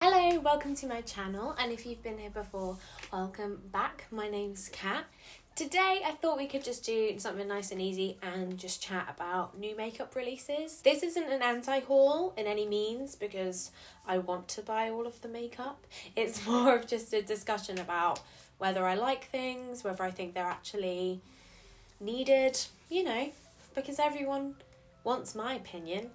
Hello, welcome to my channel, and if you've been here before, welcome back. My name's Kat. Today I thought we could just do something nice and easy and just chat about new makeup releases. This isn't an anti-haul in any means because I want to buy all of the makeup. It's more of just a discussion about whether I like things, whether I think they're actually needed, because everyone wants my opinion,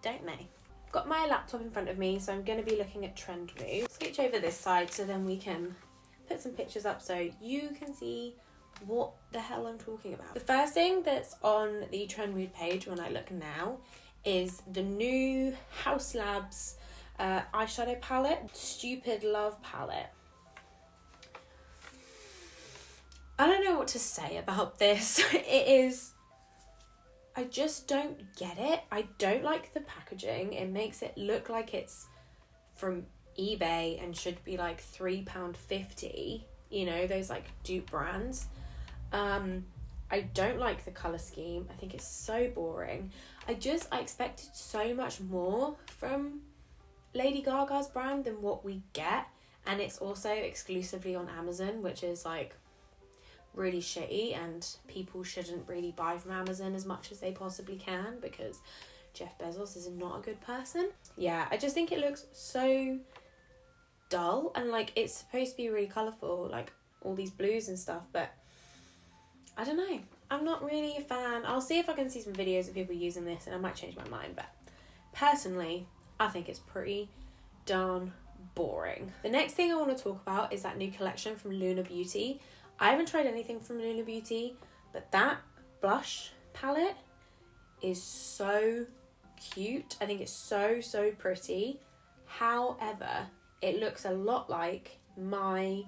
don't they? Got my laptop in front of me, so I'm going to be looking at Trendmove. Switch over this side so then we can put some pictures up so you can see what the hell I'm talking about. The first thing that's on the Trendmove page when I look now is the new Haus Labs eyeshadow palette, Stupid Love palette. I don't know what to say about this. I just don't get it. I don't like the packaging. It makes it look like it's from eBay and should be like £3.50. Those like dupe brands. I don't like the colour scheme. I think it's so boring. I expected so much more from Lady Gaga's brand than what we get. And it's also exclusively on Amazon, which is like really shitty, and people shouldn't really buy from Amazon as much as they possibly can because Jeff Bezos is not a good person. Yeah, I just think it looks so dull, and like it's supposed to be really colourful, like all these blues and stuff, but I don't know. I'm not really a fan. I'll see if I can see some videos of people using this and I might change my mind, but personally, I think it's pretty darn boring. The next thing I want to talk about is that new collection from Lunar Beauty. I haven't tried anything from Lunar Beauty, but that blush palette is so cute. I think it's so pretty. However, it looks a lot like my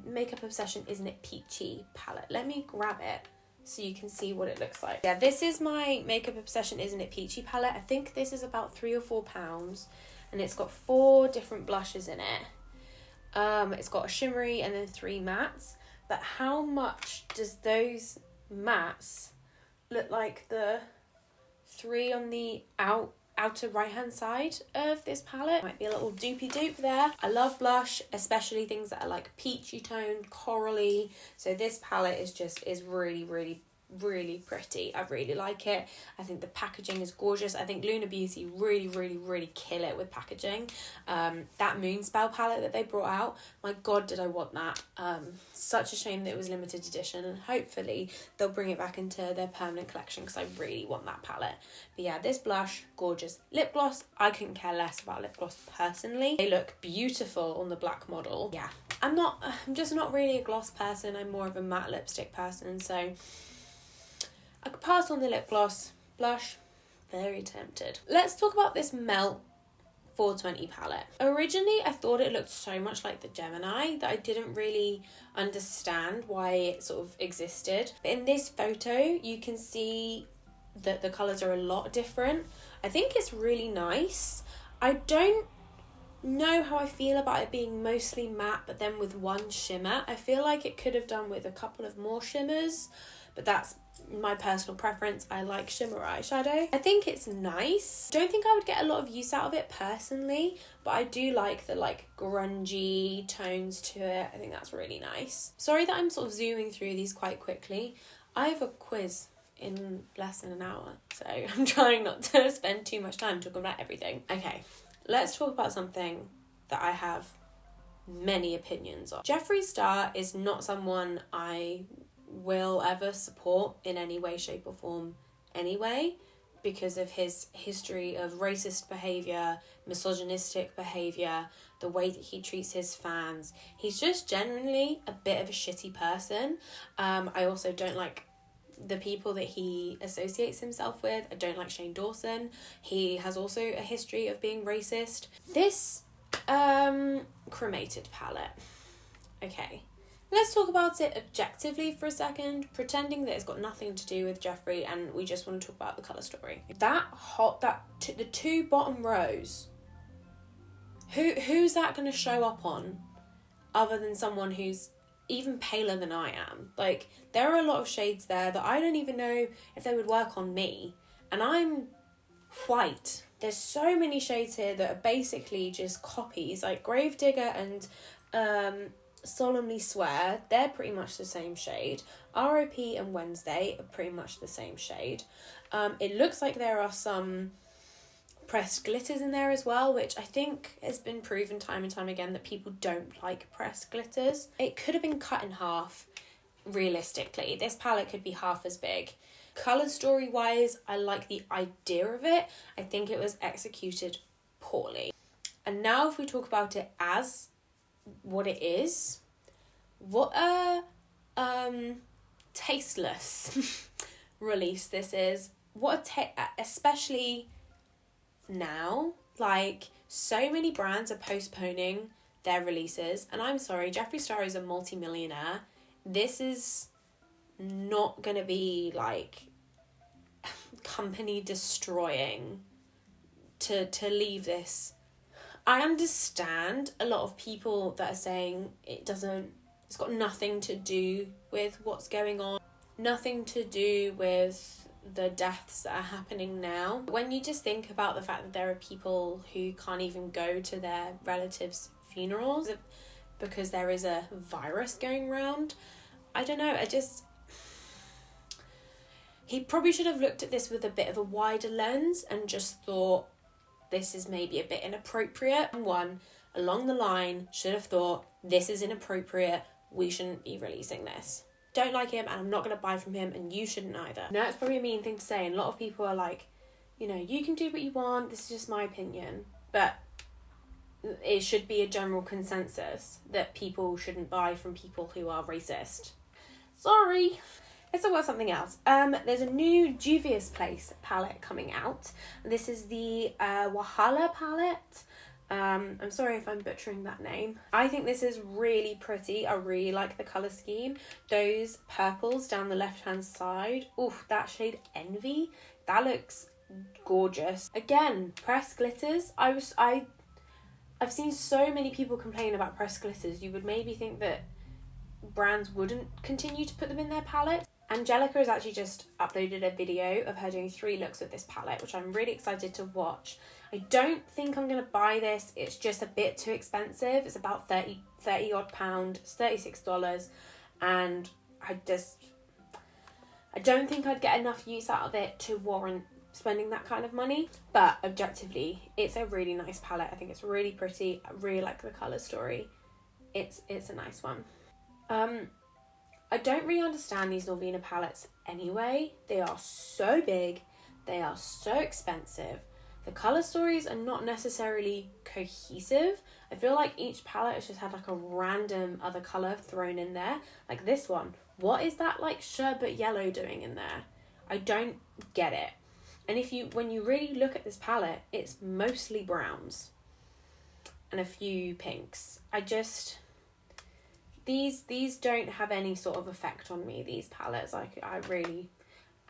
Makeup Obsession Isn't It Peachy palette. Let me grab it so you can see what it looks like. Yeah, this is my Makeup Obsession Isn't It Peachy palette. I think this is about £3 or £4, and it's got 4 different blushes in it. It's got a shimmery and then 3 mattes, but how much does those mattes look like the 3 on the outer right hand side of this palette? Might be a little doopy dupe there. I love blush, especially things that are like peachy toned, corally, so this palette is really pretty. I really like it. I think the packaging is gorgeous. I think Lunar Beauty really kill it with packaging. That Moonspell palette that they brought out, my god, did I want that. Such a shame that it was limited edition, and hopefully they'll bring it back into their permanent collection because I really want that palette. But yeah, this blush, gorgeous. Lip gloss, I couldn't care less about lip gloss personally. They look beautiful on the black model. Yeah, I'm just not really a gloss person. I'm more of a matte lipstick person, so I could pass on the lip gloss. Blush, very tempted. Let's talk about this Melt 420 palette. Originally, I thought it looked so much like the Gemini that I didn't really understand why it sort of existed. But in this photo, you can see that the colours are a lot different. I think it's really nice. I don't know how I feel about it being mostly matte, but then with one shimmer. I feel like it could have done with a couple of more shimmers, but that's my personal preference. I like shimmer eyeshadow. I think it's nice. Don't think I would get a lot of use out of it personally, but I do like the like grungy tones to it. I think that's really nice. Sorry that I'm sort of zooming through these quite quickly. I have a quiz in less than an hour, so I'm trying not to spend too much time talking about everything. Okay, let's talk about something that I have many opinions on. Jeffree Star is not someone I will ever support in any way, shape or form anyway, because of his history of racist behaviour, misogynistic behaviour, the way that he treats his fans. He's just generally a bit of a shitty person. I also don't like the people that he associates himself with. I don't like Shane Dawson. He has also a history of being racist. This cremated palette. Okay, let's talk about it objectively for a second, pretending that it's got nothing to do with Jeffree and we just want to talk about the colour story. The 2 bottom rows, who's that going to show up on other than someone who's even paler than I am? Like, there are a lot of shades there that I don't even know if they would work on me, and I'm white. There's so many shades here that are basically just copies. Like Gravedigger and Solemnly Swear, they're pretty much the same shade. ROP and Wednesday are pretty much the same shade. It looks like there are some pressed glitters in there as well, which I think has been proven time and time again that people don't like pressed glitters. It could have been cut in half, realistically. This palette could be half as big. Colour story wise, I like the idea of it. I think it was executed poorly. And now if we talk about it as what it is, what a tasteless release this is. What especially now, like, so many brands are postponing their releases, and I'm sorry, Jeffree Star is a multi-millionaire. This is not gonna be like company destroying to leave this. I understand a lot of people that are saying it's got nothing to do with what's going on, nothing to do with the deaths that are happening now. When you just think about the fact that there are people who can't even go to their relatives' funerals because there is a virus going around, I don't know, he probably should have looked at this with a bit of a wider lens and just thought, this is maybe a bit inappropriate. One along the line should have thought, this is inappropriate, we shouldn't be releasing this. Don't like him and I'm not going to buy from him, and you shouldn't either. No, it's probably a mean thing to say, and a lot of people are like, you know, you can do what you want, this is just my opinion. But it should be a general consensus that people shouldn't buy from people who are racist. Sorry. Let's talk about something else. There's a new Juvia's Place palette coming out. This is the Wahala palette. I'm sorry if I'm butchering that name. I think this is really pretty. I really like the colour scheme. Those purples down the left-hand side. Oof, that shade Envy. That looks gorgeous. Again, pressed glitters. I've seen so many people complain about pressed glitters. You would maybe think that brands wouldn't continue to put them in their palette. Angelica has actually just uploaded a video of her doing 3 looks with this palette, which I'm really excited to watch. I don't think I'm going to buy this. It's just a bit too expensive. It's about 30 odd pound, it's $36. And I don't think I'd get enough use out of it to warrant spending that kind of money. But objectively, it's a really nice palette. I think it's really pretty. I really like the colour story. It's a nice one. I don't really understand these Norvina palettes anyway. They are so big, they are so expensive. The colour stories are not necessarily cohesive. I feel like each palette has just had like a random other colour thrown in there. Like this one, what is that like sherbet yellow doing in there? I don't get it. And when you really look at this palette, it's mostly browns and a few pinks. These don't have any sort of effect on me, these palettes. I really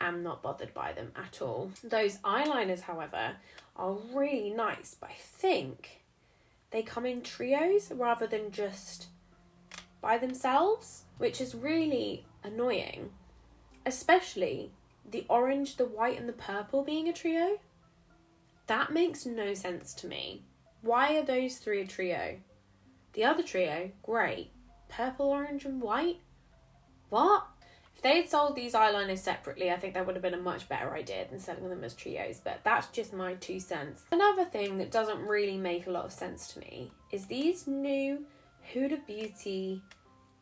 am not bothered by them at all. Those eyeliners, however, are really nice, but I think they come in trios rather than just by themselves, which is really annoying. Especially the orange, the white and the purple being a trio. That makes no sense to me. Why are those 3 a trio? The other trio, great. Purple, orange and white? What? If they had sold these eyeliners separately, I think that would have been a much better idea than selling them as trios, but that's just my 2 cents. Another thing that doesn't really make a lot of sense to me is these new Huda Beauty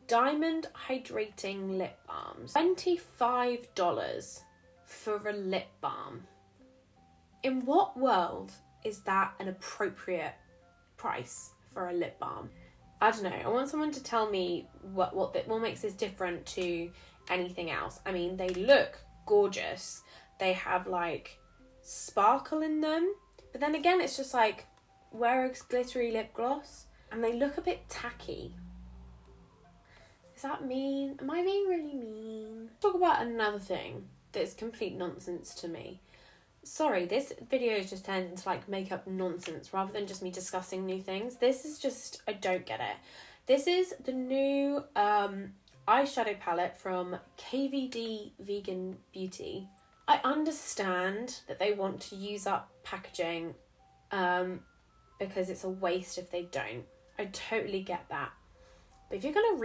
Diamond Hydrating Lip Balms. $25 for a lip balm. In what world is that an appropriate price for a lip balm? I don't know. I want someone to tell me what makes this different to anything else. I mean, they look gorgeous. They have like sparkle in them. But then again, it's just like, wear a glittery lip gloss. And they look a bit tacky. Is that mean? Am I being really mean? Talk about another thing that's complete nonsense to me. Sorry, this video has just turned into like makeup nonsense rather than just me discussing new things. This is just, I don't get it. This is the new eyeshadow palette from KVD Vegan Beauty. I understand that they want to use up packaging because it's a waste if they don't. I totally get that. But if you're going to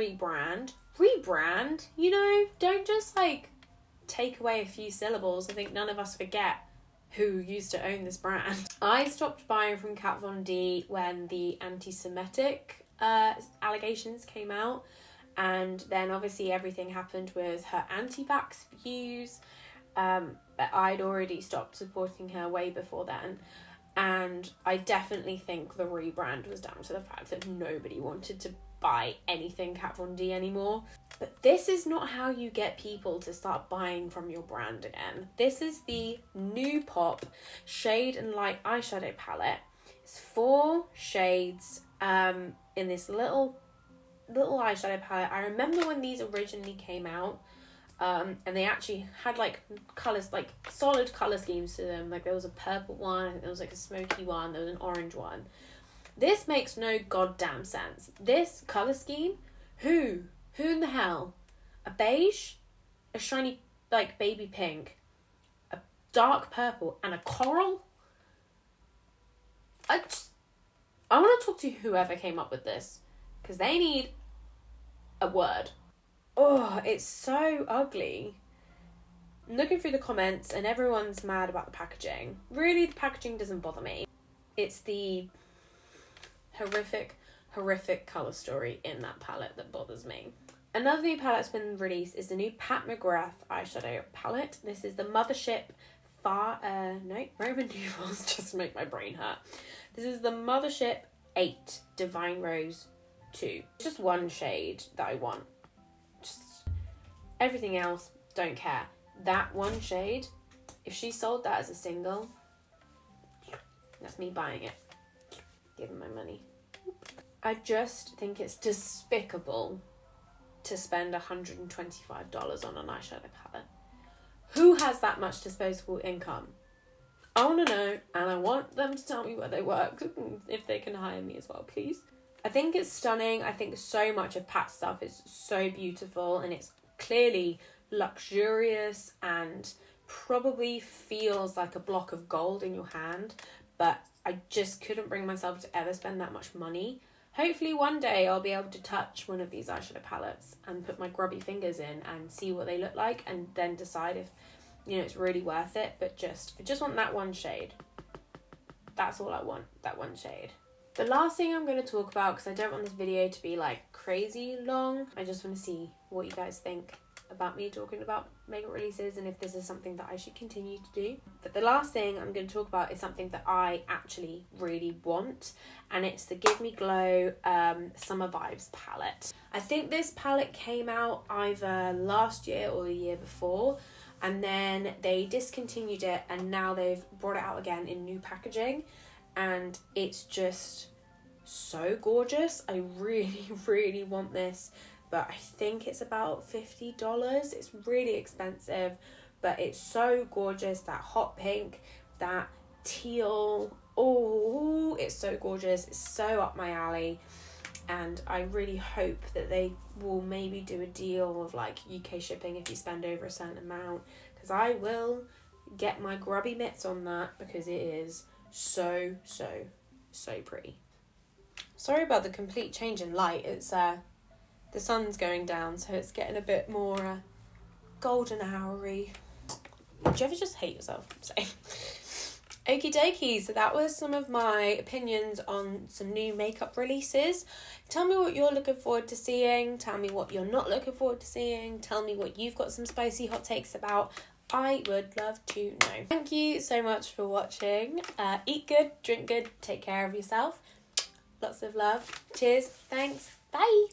rebrand, you know, don't just like take away a few syllables. I think none of us forget who used to own this brand. I stopped buying from Kat Von D when the anti-Semitic allegations came out, and then obviously everything happened with her anti-vax views, but I'd already stopped supporting her way before then, and I definitely think the rebrand was down to the fact that nobody wanted to buy anything Kat Von D anymore. But this is not how you get people to start buying from your brand again. This is the New Pop Shade and Light eyeshadow palette. It's 4 shades in this little eyeshadow palette. I remember when these originally came out, and they actually had like colours, like solid colour schemes to them. Like there was a purple one, I think there was like a smoky one, there was an orange one. This makes no goddamn sense. This colour scheme, who in the hell? A beige, a shiny like baby pink, a dark purple, and a coral? I want to talk to whoever came up with this, because they need a word. Oh, it's so ugly. I'm looking through the comments and everyone's mad about the packaging. Really, the packaging doesn't bother me. It's the horrific colour story in that palette that bothers me. Another new palette that's been released is the new Pat McGrath eyeshadow palette. This is the Mothership Roman numerals just make my brain hurt. This is the Mothership 8 Divine Rose 2. Just one shade that I want. Just everything else, don't care. That one shade, if she sold that as a single, that's me buying it. Give them my money. I just think it's despicable to spend $125 on an eyeshadow palette. Who has that much disposable income? I want to know, and I want them to tell me where they work, if they can hire me as well, please. I think it's stunning. I think so much of Pat's stuff is so beautiful, and it's clearly luxurious and probably feels like a block of gold in your hand, but I just couldn't bring myself to ever spend that much money. Hopefully one day I'll be able to touch one of these eyeshadow palettes and put my grubby fingers in and see what they look like, and then decide if, you know, it's really worth it. But I just want that one shade. That's all I want, that one shade. The last thing I'm going to talk about, because I don't want this video to be like crazy long, I just want to see what you guys think about me talking about makeup releases and if this is something that I should continue to do. But the last thing I'm going to talk about is something that I actually really want, and it's the Give Me Glow Summer Vibes palette. I think this palette came out either last year or the year before, and then they discontinued it, and now they've brought it out again in new packaging, and it's just so gorgeous. I really want this, but I think it's about $50. It's really expensive, but it's so gorgeous. That hot pink, that teal, oh, it's so gorgeous. It's so up my alley, and I really hope that they will maybe do a deal of like UK shipping if you spend over a certain amount, because I will get my grubby mitts on that, because it is so pretty. Sorry about the complete change in light. It's the sun's going down, so it's getting a bit more golden houry. Do you ever just hate yourself? Okie dokie, so that was some of my opinions on some new makeup releases. Tell me what you're looking forward to seeing. Tell me what you're not looking forward to seeing. Tell me what you've got some spicy hot takes about. I would love to know. Thank you so much for watching. Eat good, drink good, take care of yourself. Lots of love. Cheers. Thanks. Bye.